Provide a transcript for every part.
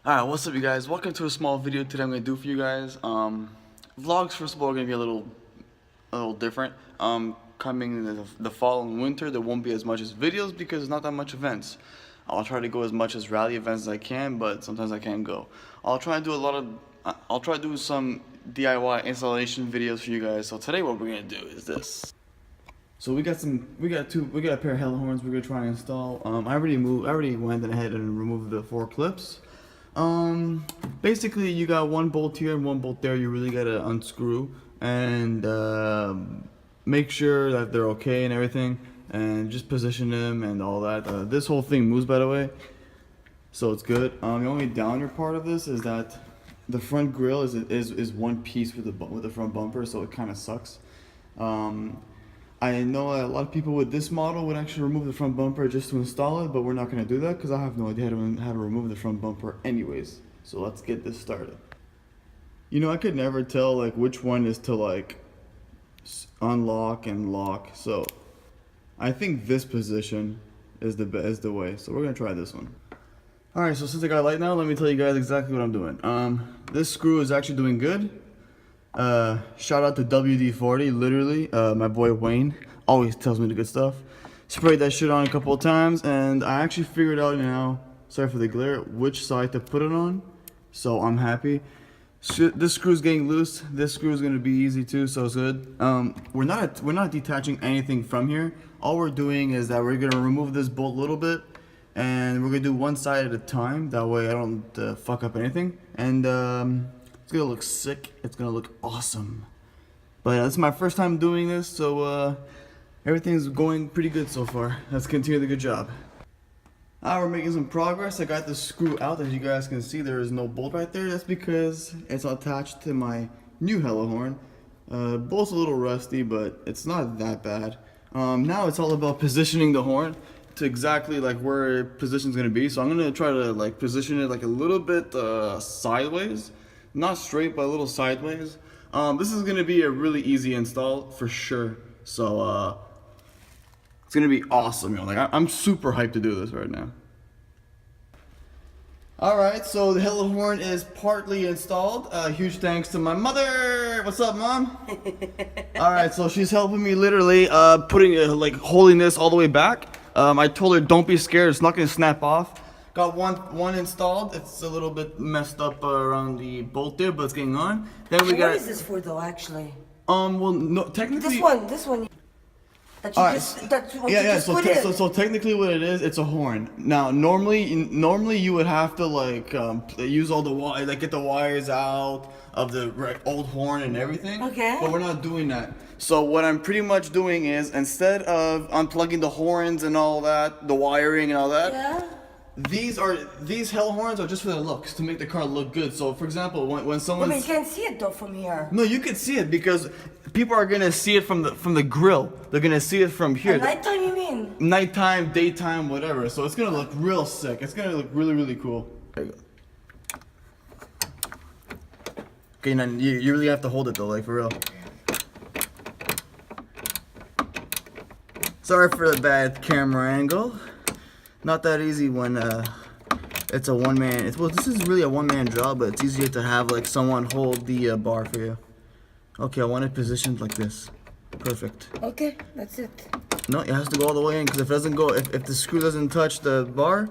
Alright, what's up you guys? Welcome to a small video today I'm going to do for you guys. Vlogs first of all are going to be a little different. Coming in the fall and winter there won't be as much as videos because there's not that much events. I'll try to go as much as rally events as I can, but sometimes I can't go. I'll try to do some DIY installation videos for you guys. So today what we're going to do is this. So we got a pair of hell horns we're going to try and install. I already went ahead and removed the 4 clips. Basically you got one bolt here and one bolt there. You really gotta unscrew and make sure that they're okay and everything, and just position them and all that. This whole thing moves, by the way, so it's good. The only downer part of this is that the front grille is one piece with the front bumper, so it kind of sucks. I know a lot of people with this model would actually remove the front bumper just to install it, but we're not going to do that because I have no idea how to remove the front bumper anyways. So let's get this started. You know, I could never tell like which one is to like unlock and lock, so I think this position is the way. So we're going to try this one. Alright, so since I got a light now, let me tell you guys exactly what I'm doing. This screw is actually doing good. Shout out to WD-40, literally. My boy Wayne always tells me the good stuff. Sprayed that shit on a couple of times, and I actually figured out now, sorry for the glare, which side to put it on. So I'm happy. This screw's getting loose. This screw is gonna be easy too, so it's good. We're not detaching anything from here. All we're doing is that we're gonna remove this bolt a little bit, and we're gonna do one side at a time. That way I don't fuck up anything. And it's gonna look sick. It's gonna look awesome. But this is my first time doing this, so everything's going pretty good so far. Let's continue the good job. We're making some progress. I got the screw out. As you guys can see, there is no bolt right there. That's because it's attached to my new Hello horn. Bolt's a little rusty, but it's not that bad. Now it's all about positioning the horn to exactly like where position's gonna be. So I'm gonna try to like position it like a little bit sideways. Not straight, but a little sideways. This is gonna be a really easy install for sure. So it's gonna be awesome, yo. Like I'm super hyped to do this right now. All right, so the Hello horn is partly installed. Huge thanks to my mother. What's up, Mom? All right, so she's helping me literally putting like holding this all the way back. I told her don't be scared. It's not gonna snap off. Got one installed. It's a little bit messed up around the bolt there, but it's getting on. Then we got. What is this for, though? Actually. Well, no, technically. This one. That you just. That's what you just put in. So technically, what it is, it's a horn. Now, normally you would have to like use all the wire, like get the wires out of the old horn and everything. Okay. But we're not doing that. So what I'm pretty much doing is, instead of unplugging the horns and all that, the wiring and all that. Yeah. These hell horns are just for the looks, to make the car look good. So for example, when someone, But you can't see it though from here. no, you can see it because people are gonna see it from the grill. They're gonna see it from here. At nighttime, you mean? Nighttime, daytime, whatever. So it's gonna look real sick. It's gonna look really cool. There you go. Okay, now you really have to hold it though, like for real. Sorry for the bad camera angle. Not that easy when it's a one-man. Well, this is really a one-man job, but it's easier to have like someone hold the bar for you. Okay, I want it positioned like this. Perfect. Okay, that's it. No, it has to go all the way in, because if it doesn't go, if the screw doesn't touch the bar,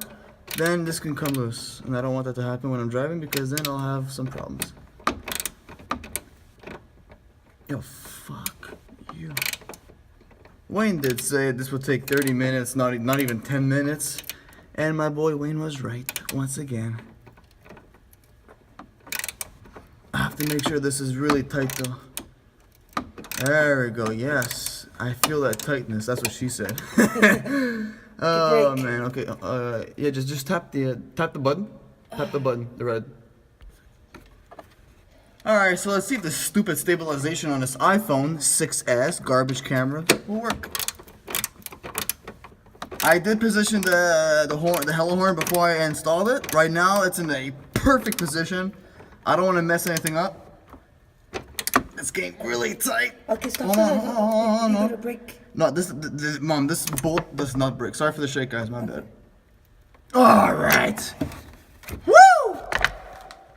then this can come loose, and I don't want that to happen when I'm driving, because then I'll have some problems. Yo, fuck you. Wayne did say this would take 30 minutes, not even 10 minutes. And my boy Wayne was right, once again. I have to make sure this is really tight though. There we go, yes. I feel that tightness, that's what she said. Oh man, okay. Yeah, just tap the button. Tap the button, the red. Alright, so let's see if this stupid stabilization on this iPhone 6s garbage camera will work. I did position the Hello horn before I installed it. Right now, it's in a perfect position. I don't want to mess anything up. It's getting really tight. Okay, stop. Hold on. You got a break. No, Mom, this bolt does not break. Sorry for the shake, guys. My bad. All right. Woo!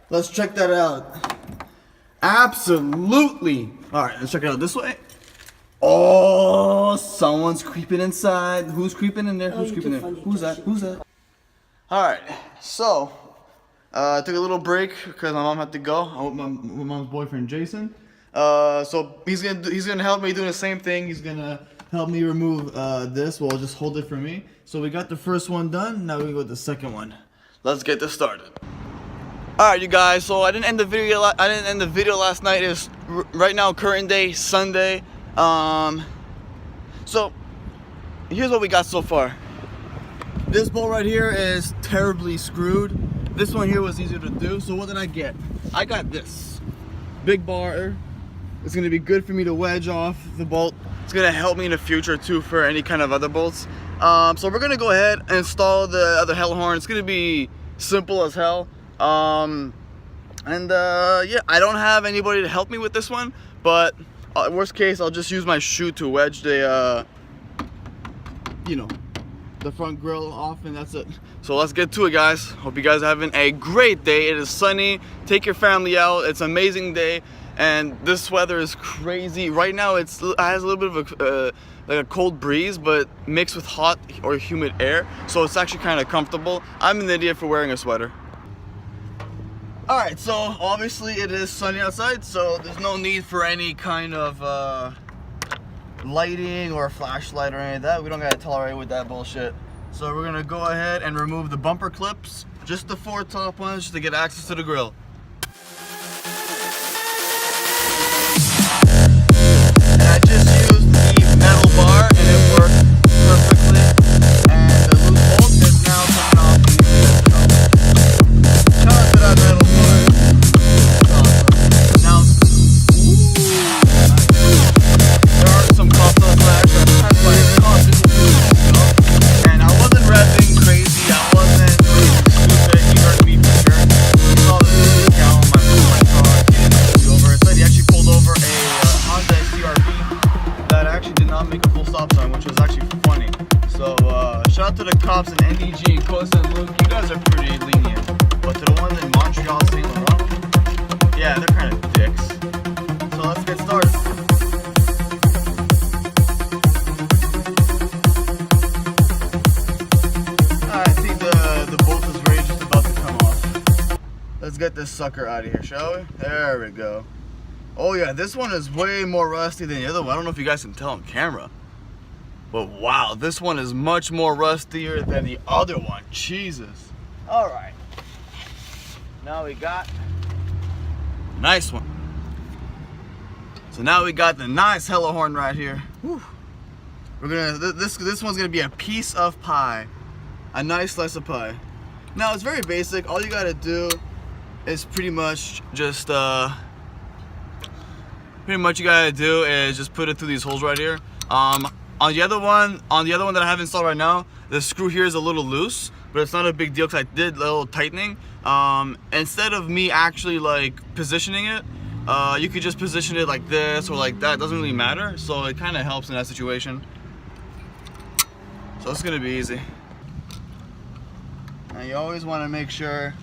Let's check that out. Absolutely. All right, let's check it out this way. Oh, someone's creeping inside. Who's creeping in there? Who's creeping in there? Who's that? Who's that? All right, so I took a little break because my mom had to go. I'm with my mom's boyfriend Jason. So he's gonna help me do the same thing. He's gonna help me remove this. Well, just hold it for me. So we got the first one done. Now we go with the second one. Let's get this started. All right, you guys. So I didn't end the video. Last night. It's right now current day Sunday. So here's what we got so far. This bolt right here is terribly screwed. This one here was easier to do. So what did I get? I got this big bar. It's gonna be good for me to wedge off the bolt. It's gonna help me in the future too for any kind of other bolts. So we're gonna go ahead and install the other hell horn. It's gonna be simple as hell. Yeah, I don't have anybody to help me with this one, but worst case, I'll just use my shoe to wedge the, the front grill off, and that's it. So let's get to it, guys. Hope you guys are having a great day. It is sunny. Take your family out. It's an amazing day, and this weather is crazy. Right now, it has a little bit of like a cold breeze, but mixed with hot or humid air, so it's actually kind of comfortable. I'm an idiot for wearing a sweater. All right, so obviously it is sunny outside, so there's no need for any kind of lighting or flashlight or any of that. We don't gotta tolerate with that bullshit. So we're gonna go ahead and remove the bumper clips, just the 4 top ones, just to get access to the grill. And I just used the metal bar and it worked perfectly. And the loose bolt is now coming off. Shout out to that metal bar. Now, there are some cost on flash. And I wasn't revving crazy. I wasn't stupid. You heard me for sure. You saw the count on my car. He didn't pull me over. Instead, he actually pulled over a Honda CR-V that actually did not make a full stop sign, which was actually funny. So shout out to the cops in NDG and Costa and Luke. You guys are pretty lenient. But to the ones in Montreal, St. Laurent, yeah, they're kind of dicks. So let's get started. Alright, I think the bolt is ready, just about to come off. Let's get this sucker out of here, shall we? There we go. Oh yeah, this one is way more rusty than the other one. I don't know if you guys can tell on camera. But wow, this one is much more rustier than the other one. Jesus. Alright. Now we got nice one. So now we got the nice hella horn right here. Whew. We're gonna this one's gonna be a piece of pie, a nice slice of pie. Now it's very basic. All you gotta do is pretty much just you gotta do is just put it through these holes right here. On the other one that I have installed right now, the screw here is a little loose, but it's not a big deal because I did a little tightening. Instead of me actually like positioning it, you could just position it like this or like that. It doesn't really matter, so it kind of helps in that situation. So it's gonna be easy. Now you always want to make sure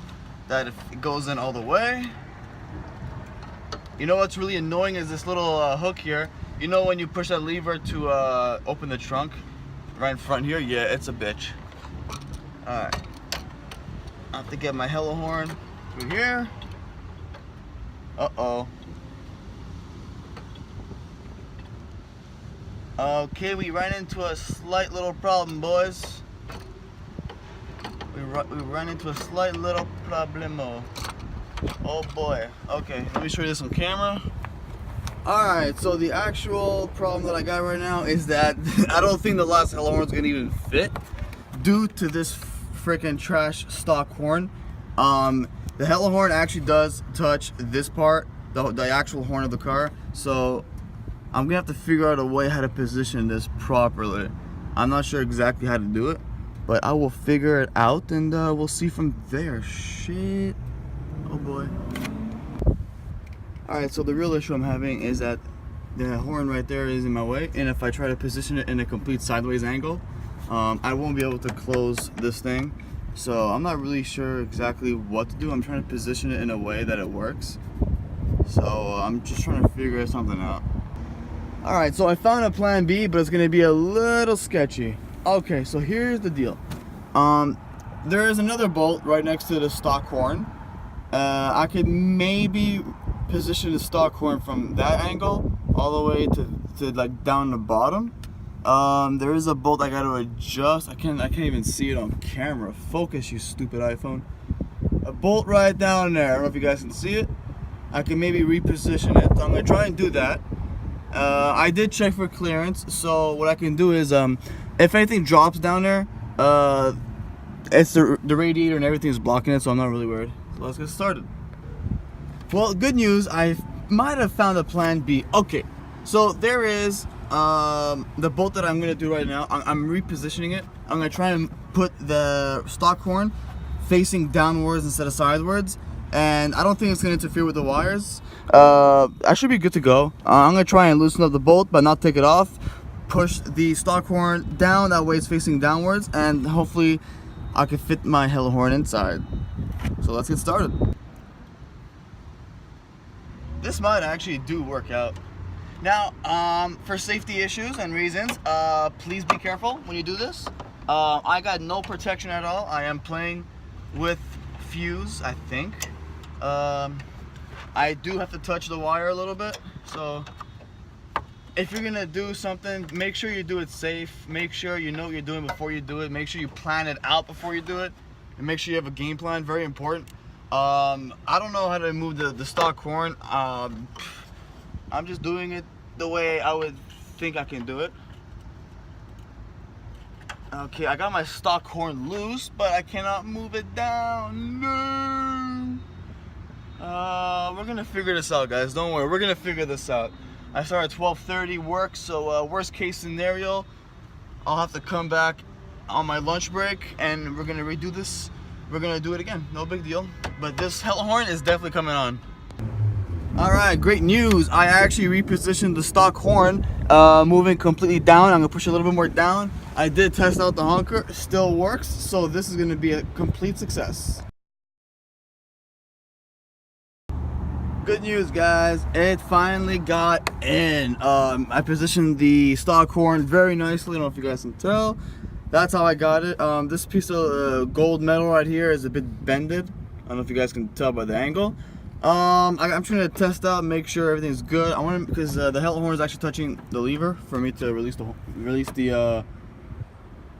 that it goes in all the way. You know what's really annoying is this little hook here. You know when you push that lever to open the trunk right in front here? Yeah, it's a bitch. Alright. I have to get my hella horn through here. Uh-oh. Okay, we ran into a slight little problem, boys. We ran into a slight little problemo. Oh boy. Okay, let me show you this on camera. Alright, so the actual problem that I got right now is that I don't think the last hella horn is gonna even fit due to this freaking trash stock horn. The hella horn actually does touch this part, the actual horn of the car. So I'm gonna have to figure out a way how to position this properly. I'm not sure exactly how to do it, but I will figure it out and we'll see from there. Shit. Oh boy. Alright, so the real issue I'm having is that the horn right there is in my way, and if I try to position it in a complete sideways angle, I won't be able to close this thing, So I'm not really sure exactly what to do. I'm trying to position it in a way that it works. So I'm just trying to figure something out. Alright, so I found a plan B, but it's gonna be a little sketchy. Okay, so here's the deal. There is another bolt right next to the stock horn. I could maybe position the stock horn from that angle all the way to like down the bottom. There is a bolt I gotta adjust. I can't even see it on camera. Focus, you stupid iPhone. A bolt right down there. I don't know if you guys can see it. I can maybe reposition it. So I'm gonna try and do that. I did check for clearance, so what I can do is if anything drops down there, it's the radiator and everything is blocking it, so I'm not really worried. So let's get started. Well, good news, I might have found a plan B. Okay, so there is the bolt that I'm gonna do right now. I'm repositioning it. I'm gonna try and put the stock horn facing downwards instead of sidewards, and I don't think it's gonna interfere with the wires. I should be good to go. I'm gonna try and loosen up the bolt but not take it off. Push the stock horn down, that way it's facing downwards, and hopefully I can fit my hell horn inside. So let's get started. This might actually do work out. Now, for safety issues and reasons, please be careful when you do this. I got no protection at all. I am playing with fuse, I think. I do have to touch the wire a little bit, so if you're gonna do something, make sure you do it safe. Make sure you know what you're doing before you do it. Make sure you plan it out before you do it, and make sure you have a game plan. Very important. I don't know how to move the stock horn. I'm just doing it the way I would think I can do it. Okay, I got my stock horn loose, but I cannot move it down. No. We're gonna figure this out, guys. Don't worry, we're gonna figure this out. I start at 12:30 work, so worst case scenario, I'll have to come back on my lunch break and we're gonna redo this. We're gonna do it again, no big deal. But this hell horn is definitely coming on. Alright, great news. I actually repositioned the stock horn, moving completely down. I'm gonna push a little bit more down. I did test out the honker, still works, so this is gonna be a complete success. Good news, guys, it finally got in. I positioned the stock horn very nicely. I don't know if you guys can tell. That's how I got it. This piece of gold metal right here is a bit bended. I don't know if you guys can tell by the angle. I'm trying to test out, make sure everything's good. I want to, because the hell horn is actually touching the lever for me to release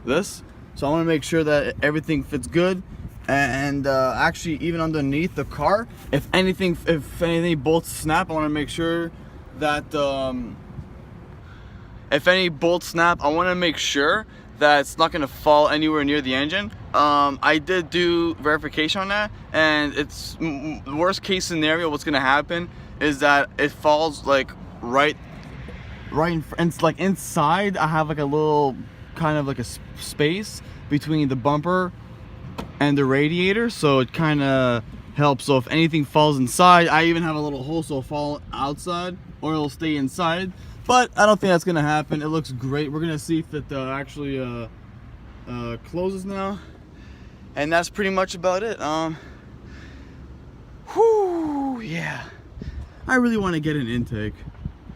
this. So I want to make sure that everything fits good. And actually, even underneath the car, if anything bolts snap, I want to make sure that if any bolts snap, I want to make sure that it's not going to fall anywhere near the engine. I did do verification on that, and it's worst case scenario. What's going to happen is that it falls like right in front. It's like inside. I have like a little kind of like a space between the bumper and the radiator, so it kind of helps. So if anything falls inside, I even have a little hole so it'll fall outside or it'll stay inside, but I don't think that's gonna happen. It looks great. We're gonna see if it actually closes now, and that's pretty much about it. Yeah, I really want to get an intake.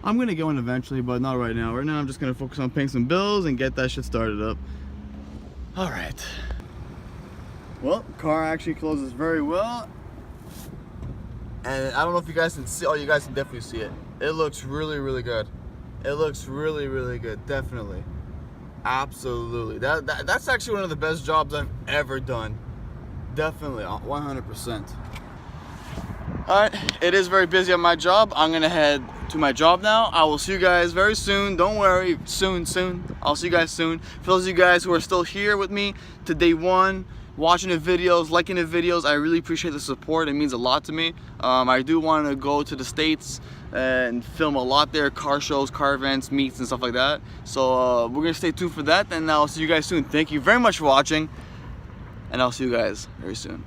I'm gonna get one eventually, but not right now. Right now I'm just gonna focus on paying some bills and get that shit started up. All right. Well, car actually closes very well, and I don't know if you guys can see. Oh, you guys can definitely see it. It looks really, really good. It looks really, really good. Definitely, absolutely. That's actually one of the best jobs I've ever done. Definitely, 100%. All right, it is very busy on my job. I'm gonna head to my job now. I will see you guys very soon. Don't worry, soon. I'll see you guys soon. For those of you guys who are still here with me to day one, watching the videos, liking the videos, I really appreciate the support. It means a lot to me. I do want to go to the States and film a lot there, car shows, car events, meets and stuff like that. So we're gonna stay tuned for that, and I'll see you guys soon. Thank you very much for watching, and I'll see you guys very soon.